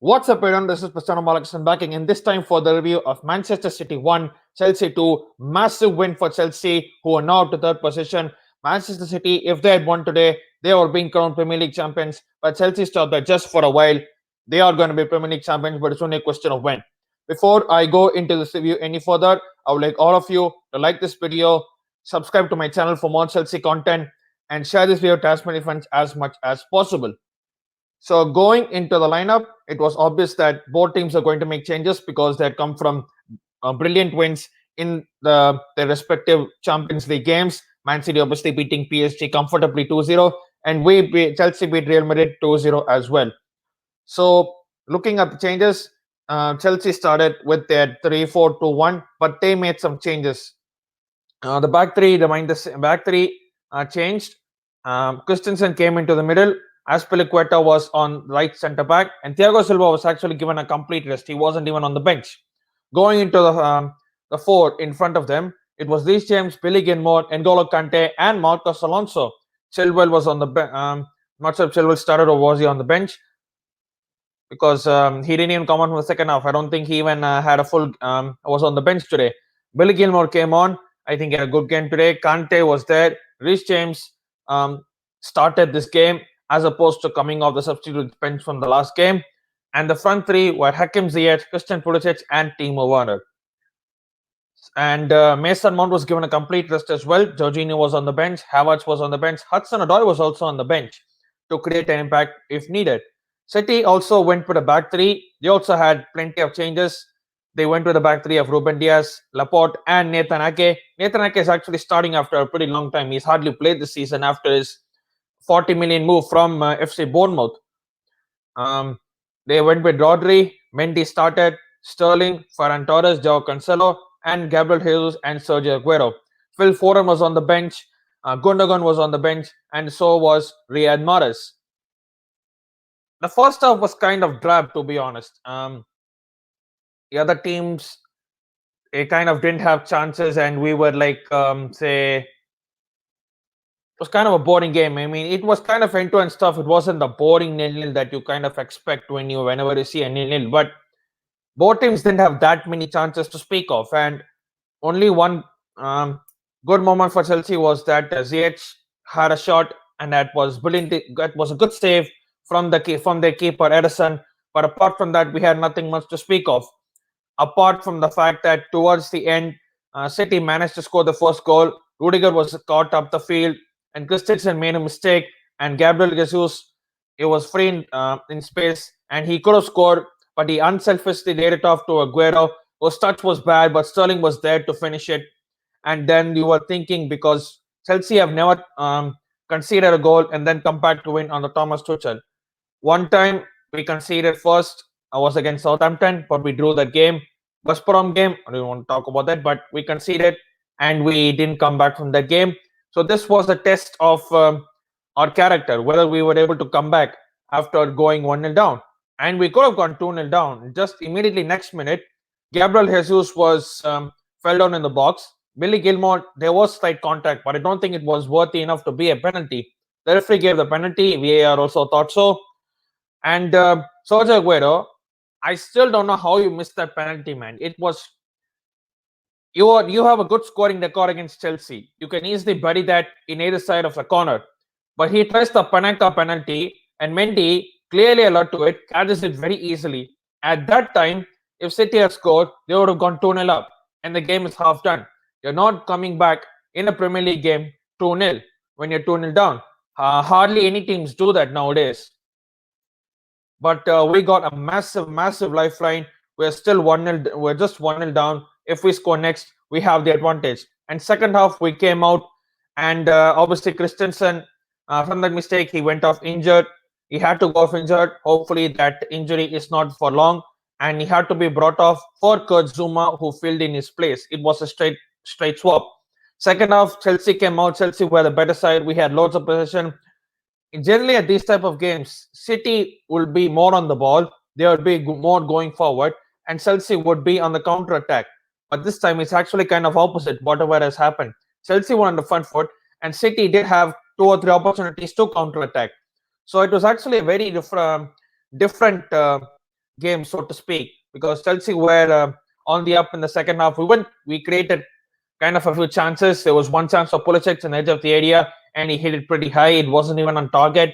What's up, everyone? This is Cristiano Malakson back again, this time for the review of Manchester City 1, Chelsea 2. Massive win for Chelsea, who are now to third position. Manchester City, if they had won today, they were being crowned Premier League champions. But Chelsea stopped there just for a while. They are going to be Premier League champions, but it's only a question of when. Before I go into this review any further, I would like all of you to like this video, subscribe to my channel for more Chelsea content, and share this video to as many friends as much as possible. So going into the lineup, it was obvious that both teams are going to make changes because they had come from brilliant wins in their respective Champions League games. Man City obviously beating PSG comfortably 2-0, and Chelsea beat Real Madrid 2-0 as well. So looking at the changes, Chelsea started with their 3-4-2-1, but they made some changes. The back three changed. Christensen came into the middle. Azpilicueta was on right centre back, and Thiago Silva was actually given a complete rest. He wasn't even on the bench. Going into the four in front of them, it was Reece James, Billy Gilmore, N'Golo Kante, and Marcos Alonso. Chilwell was on the bench. Not sure if Chilwell started or was he on the bench because he didn't even come on from the second half. I don't think he even had a full was on the bench today. Billy Gilmore came on. I think he had a good game today. Kante was there. Reece James started this game as opposed to coming off the substitute bench from the last game. And the front three were Hakim Ziyech, Christian Pulisic, and Timo Werner. And Mason Mount was given a complete rest as well. Jorginho was on the bench. Havertz was on the bench. Hudson-Odoi was also on the bench to create an impact if needed. City also went with a back three. They also had plenty of changes. They went with the back three of Ruben Dias, Laporte, and Nathan Ake. Nathan Ake is actually starting after a pretty long time. He's hardly played this season after his 40 million move from FC Bournemouth. They went with Rodri, Mendy started, Sterling, Ferran Torres, Joao Cancelo, and Gabriel Jesus and Sergio Aguero. Phil Foden was on the bench, Gundogan was on the bench, and so was Riyad Mahrez. The first half was kind of drab, to be honest. The other teams, they kind of didn't have chances, and we were like, it was kind of a boring game. I mean, it was kind of end-to-end stuff. It wasn't the boring nil-nil that you kind of expect whenever you see a nil-nil. But both teams didn't have that many chances to speak of, and only one good moment for Chelsea was that Ziyech had a shot, and that was brilliant. That was a good save from their keeper Ederson. But apart from that, we had nothing much to speak of. Apart from the fact that towards the end, City managed to score the first goal. Rudiger was caught up the field, and Christensen made a mistake, and Gabriel Jesus, it was free in space, and he could have scored, but he unselfishly laid it off to Aguero, whose touch was bad, but Sterling was there to finish it. And then you were thinking, because Chelsea have never conceded a goal and then come back to win on the Thomas Tuchel. One time we conceded first, was against Southampton, but we drew that game. West Brom game, I don't want to talk about that, but we conceded and we didn't come back from that game. So this was a test of our character, whether we were able to come back after going 1-0 down. And we could have gone 2-0 down. Just immediately next minute, Gabriel Jesus was fell down in the box. Billy Gilmore, there was slight contact, but I don't think it was worthy enough to be a penalty. The referee gave the penalty. VAR also thought so. And Sergio Aguero, I still don't know how you missed that penalty, man. It was you have a good scoring record against Chelsea. You can easily bury that in either side of the corner. But he tries the Panenka penalty, and Mendy, clearly alert to it, catches it very easily. At that time, if City had scored, they would have gone 2-0 up, and the game is half done. You're not coming back in a Premier League game 2-0 when you're 2-0 down. Hardly any teams do that nowadays. But we got a massive lifeline. We're still 1-0. We're just 1-0 down. If we score next, we have the advantage. And second half, we came out, and obviously Christensen, from that mistake, he went off injured. He had to go off injured. Hopefully that injury is not for long, and he had to be brought off for Kurt Zouma, who filled in his place. It was a straight swap. Second half, Chelsea came out. Chelsea were the better side. We had loads of possession. Generally, at these type of games, City will be more on the ball. They would be more going forward, and Chelsea would be on the counter attack. But this time, it's actually kind of opposite. Whatever has happened, Chelsea were on the front foot, and City did have 2 or 3 opportunities to counter attack. So it was actually a very different game, so to speak, because Chelsea were on the up in the second half. We created kind of a few chances. There was one chance for Pulisic in the edge of the area, and he hit it pretty high. It wasn't even on target.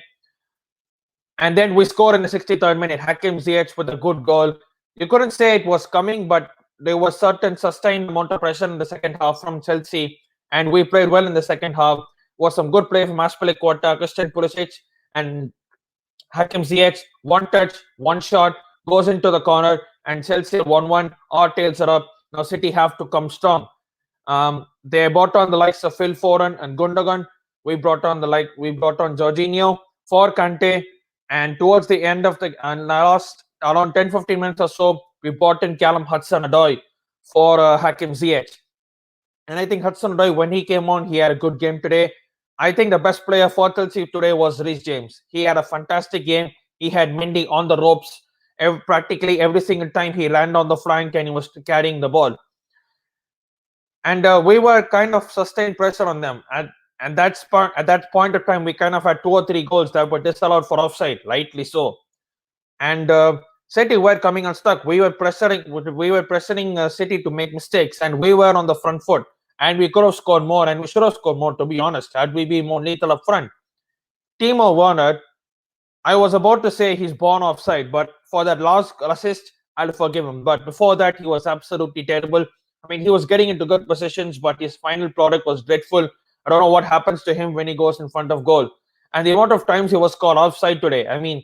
And then we scored in the 63rd minute. Hakim Ziyech with a good goal. You couldn't say it was coming, but there was certain sustained amount of pressure in the second half from Chelsea, and we played well in the second half. Was some good play from Aspilicueta, Christian Pulisic, and Hakim Ziyech. One touch, one shot goes into the corner, and Chelsea 1-1. Our tails are up. Now City have to come strong. They brought on the likes of Phil Foden and Gundogan. We brought on Jorginho for Kante, and towards the end of the last around 10-15 minutes or so, we brought in Callum Hudson-Odoi for Hakim Ziyech. And I think Hudson-Odoi, when he came on, he had a good game today. I think the best player for Chelsea today was Reece James. He had a fantastic game. He had Mendy on the ropes practically every single time he ran on the flank and he was carrying the ball. And we were kind of sustained pressure on them. And at that point of time, we kind of had 2 or 3 goals that were disallowed for offside, rightly so. And City were coming unstuck. We were pressuring City to make mistakes, and we were on the front foot. And we could have scored more, and we should have scored more, to be honest, had we been more lethal up front. Timo Werner, I was about to say he's born offside, but for that last assist, I'll forgive him. But before that, he was absolutely terrible. I mean, he was getting into good positions, but his final product was dreadful. I don't know what happens to him when he goes in front of goal. And the amount of times he was caught offside today. I mean,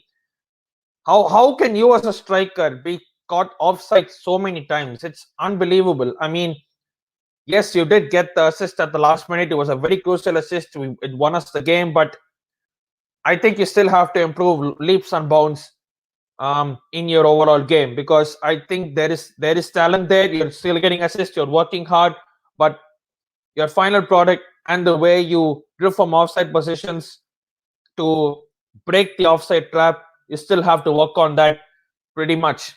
how can you as a striker be caught offside so many times? It's unbelievable. I mean, yes, you did get the assist at the last minute. It was a very crucial assist. It won us the game, but I think you still have to improve leaps and bounds in your overall game, because I think there is talent there. You're still getting assists. You're working hard, but your final product and the way you drift from offside positions to break the offside trap, you still have to work on that pretty much.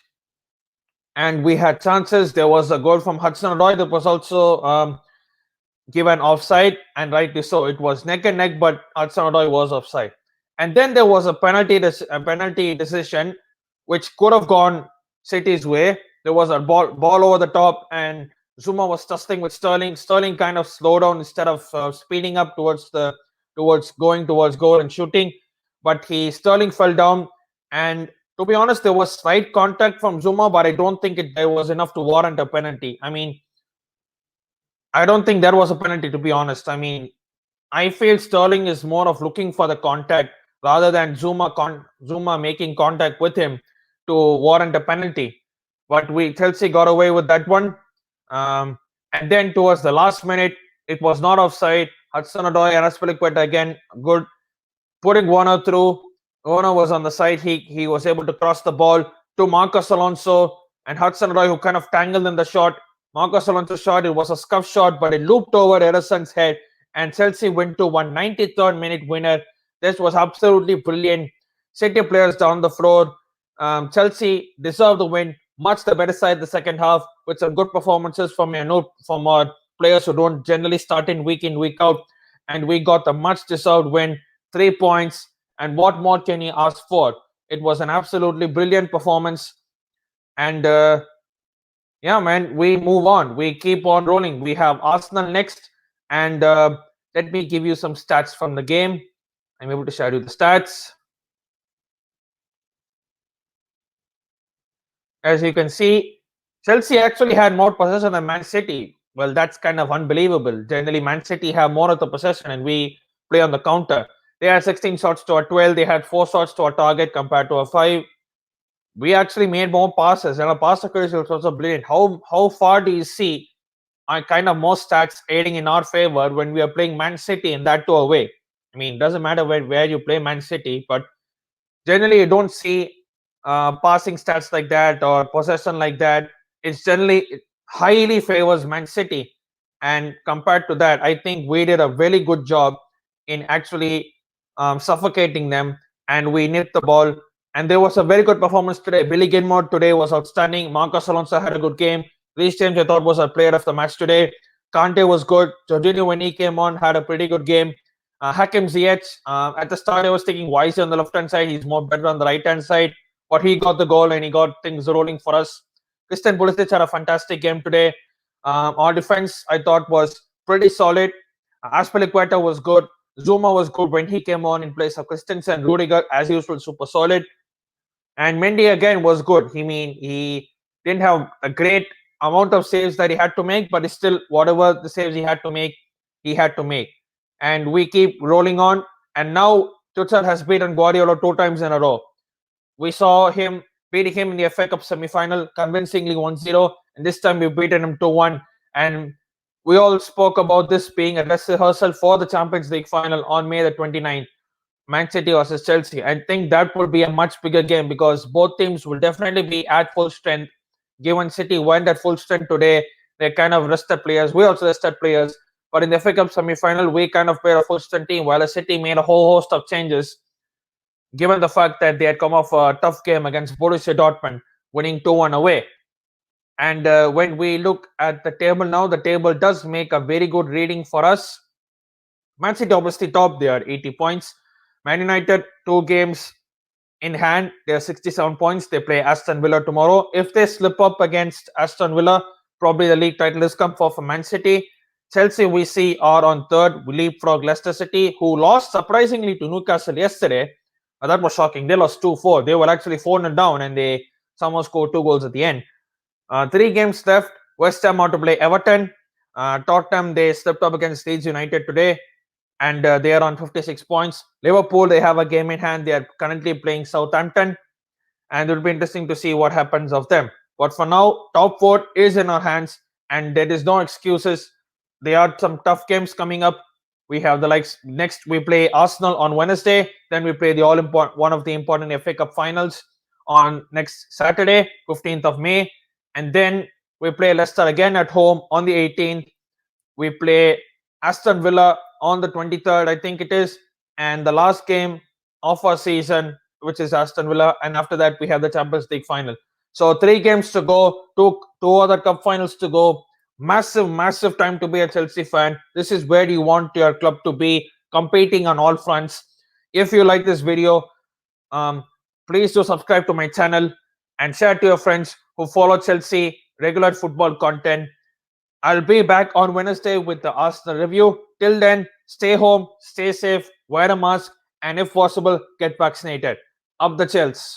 And we had chances. There was a goal from Hudson-Odoi that was also given offside, and rightly so. It was neck and neck, but Hudson-Odoi was offside. And then there was a penalty decision which could have gone City's way. There was a ball over the top, and Zuma was tussling with Sterling. Sterling kind of slowed down instead of speeding up towards going towards goal and shooting. But Sterling fell down, and to be honest, there was slight contact from Zuma, but I don't think there was enough to warrant a penalty. I mean, I don't think there was a penalty, to be honest. I mean, I feel Sterling is more of looking for the contact rather than Zuma making contact with him to warrant a penalty. But Chelsea got away with that one. And then towards the last minute, it was not offside. Hudson-Odoi and Aspilicueta again good, putting Werner through. Werner was on the side. He was able to cross the ball to Marcos Alonso and Hudson-Odoi, who kind of tangled in the shot. Marcos Alonso shot, it was a scuff shot, but it looped over Ericsson's head, and Chelsea went to 193rd minute winner. This was absolutely brilliant. City players down the floor. Chelsea deserved the win. Much the better side the second half, with some good performances from our players who don't generally start in, week out. And we got the much deserved win, 3 points. And what more can you ask for? It was an absolutely brilliant performance. And yeah, man, we move on. We keep on rolling. We have Arsenal next. And let me give you some stats from the game. I'm able to share you the stats. As you can see, Chelsea actually had more possession than Man City. Well, that's kind of unbelievable. Generally, Man City have more of the possession and we play on the counter. They had 16 shots to our 12. They had 4 shots to our target compared to our 5. We actually made more passes, and our pass accuracy was also brilliant. How far do you see kind of more stats aiding in our favor when we are playing Man City and that to away? I mean, it doesn't matter where you play Man City, but generally you don't see passing stats like that or possession like that. It's generally highly favors Man City, and compared to that, I think we did a very good job in actually suffocating them, and we nipped the ball. And there was a very good performance today. Billy Gilmore today was outstanding. Marcos Alonso had a good game. Reece James, I thought, was our player of the match today. Kante was good. Jorginho, when he came on, had a pretty good game. Hakim Ziyech, at the start, I was thinking, why is he on the left-hand side? He's more better on the right-hand side. but he got the goal and he got things rolling for us. Christian Pulisic had a fantastic game today. Our defense, I thought, was pretty solid. Aspilicueta was good. Zuma was good when he came on in place of Christensen. Rudiger, as usual, super solid. And Mendy again was good. He didn't have a great amount of saves that he had to make, but still, whatever the saves he had to make, he had to make. And we keep rolling on. And now Tuchel has beaten Guardiola 2 times in a row. We saw him beating him in the FA Cup semi-final convincingly 1-0, and this time we beaten him 2-1. And we all spoke about this being a dress rehearsal for the Champions League final on May the 29th. Man City versus Chelsea. I think that would be a much bigger game because both teams will definitely be at full strength. Given City went at full strength today, they kind of rested players. We also rested players. But in the FA Cup semi-final, we kind of played a full strength team, while the City made a whole host of changes, given the fact that they had come off a tough game against Borussia Dortmund, winning 2-1 away. And when we look at the table now, the table does make a very good reading for us. Man City obviously top there, 80 points. Man United, 2 games in hand, they're 67 points. They play Aston Villa tomorrow. If they slip up against Aston Villa, probably the league title is come for Man City. Chelsea, we see, are on third. We leapfrog Leicester City, who lost surprisingly to Newcastle yesterday. That was shocking. They lost 2-4. They were actually 4-0 down and they somehow scored 2 goals at the end. 3 games left. West Ham out to play Everton. Tottenham, they slipped up against Leeds United today, and they are on 56 points. Liverpool, they have a game in hand. They are currently playing Southampton, and it will be interesting to see what happens of them. But for now, top 4 is in our hands, and there is no excuses. There are some tough games coming up. We have the likes. Next, we play Arsenal on Wednesday. Then we play the one of the important FA Cup finals on next Saturday, 15th of May. And then we play Leicester again at home on the 18th. We play Aston Villa on the 23rd, I think it is. And the last game of our season, which is Aston Villa. And after that, we have the Champions League final. So 3 games to go, two other cup finals to go. Massive time to be a Chelsea fan. This is where you want your club to be, competing on all fronts. If you like this video, please do subscribe to my channel and share to your friends who follow Chelsea regular football content. I'll be back on Wednesday with the Arsenal review. Till then, stay home, stay safe, wear a mask, and if possible, get vaccinated. Up the Chels.